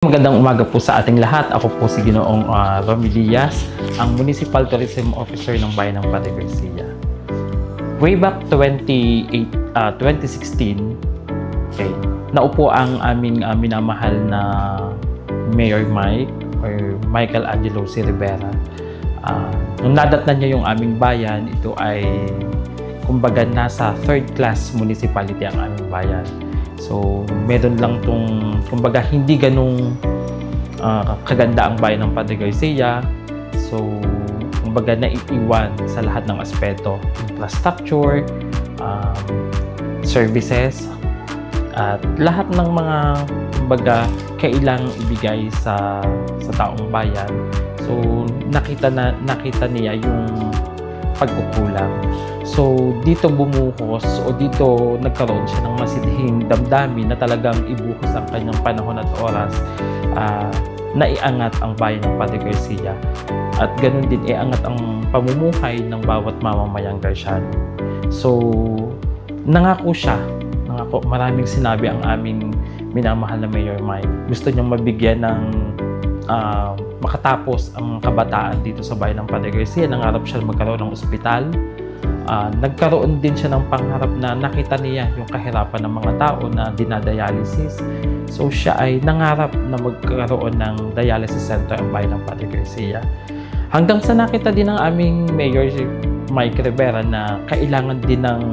Magandang umaga po sa ating lahat. Ako po si Ginoong Romy Diaz, ang Municipal Tourism Officer ng Bayan ng Padre Garcia. Way back 2016, okay, naupo ang aming minamahal na Mayor Mike or Michael Angelo C. Rivera. Nung nadatnan niya yung aming bayan, ito ay kumbaga nasa third class municipality ang aming bayan. So, meron lang itong, kumbaga, hindi ganong kaganda ang bayan ng Padre Garcia. So, kumbaga, naiiwan sa lahat ng aspeto. Infrastructure, services, at lahat ng mga, kumbaga, kailangang ibigay sa taong bayan. So, nakita niya yung pagkukulang. So, dito bumuhos o dito nagkaroon siya ng masidhing damdamin na talagang ibuhos ang kanyang panahon at oras na iangat ang bayan ng Padre Garcia. At ganun din, iangat ang pamumuhay ng bawat mamamayang Garciano. So, nangako siya. Maraming sinabi ang aming minamahal na Mayor Mike. Gusto niyang mabigyan ng makatapos ang kabataan dito sa bayan ng Padre Garcia. Nangarap siya magkaroon ng ospital. Nagkaroon din siya ng pangarap na nakita niya yung kahirapan ng mga tao na dinadialysis. So siya ay nangarap na magkaroon ng dialysis center ang bayan ng Padre Garcia. Hanggang sa nakita din ng aming Mayor Mike Rivera na kailangan din ng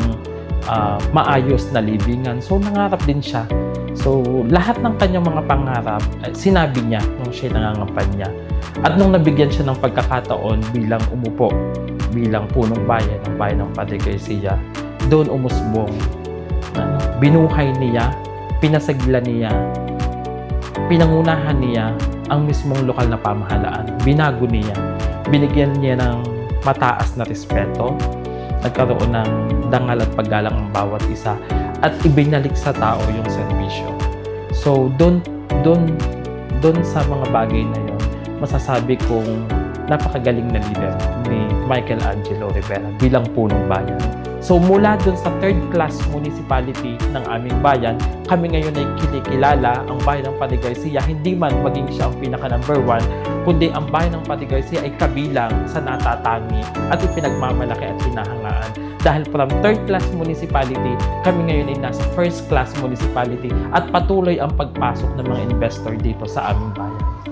maayos na libingan. So nangarap din siya. So lahat ng kanyang mga pangarap sinabi niya nung siya nangangampanya. At nung nabigyan siya ng pagkakataon bilang umupo bilang punong bayan ng bayan ng Padre Garcia, doon umusbong. Binuhay niya, pinasagilan niya, pinangunahan niya ang mismong lokal na pamahalaan. Binago niya, binigyan niya ng mataas na respeto, nagkaroon ng dangal at paggalang ang bawat isa, at ibinalik sa tao yung serbisyo. So, doon sa mga bagay na yun, masasabi kong napakagaling na leader ni Michael Angelo Rivera bilang punong bayan. So mula dun sa third class municipality ng aming bayan, kami ngayon ay kinikilala ang bayan ng Padre Garcia, hindi man maging siya ang pinaka number 1, kundi ang bayan ng Padre Garcia ay kabilang sa natatangi at ipinagmamalaki at hinahangaan. Dahil from third class municipality, kami ngayon ay nasa first class municipality at patuloy ang pagpasok ng mga investor dito sa aming bayan.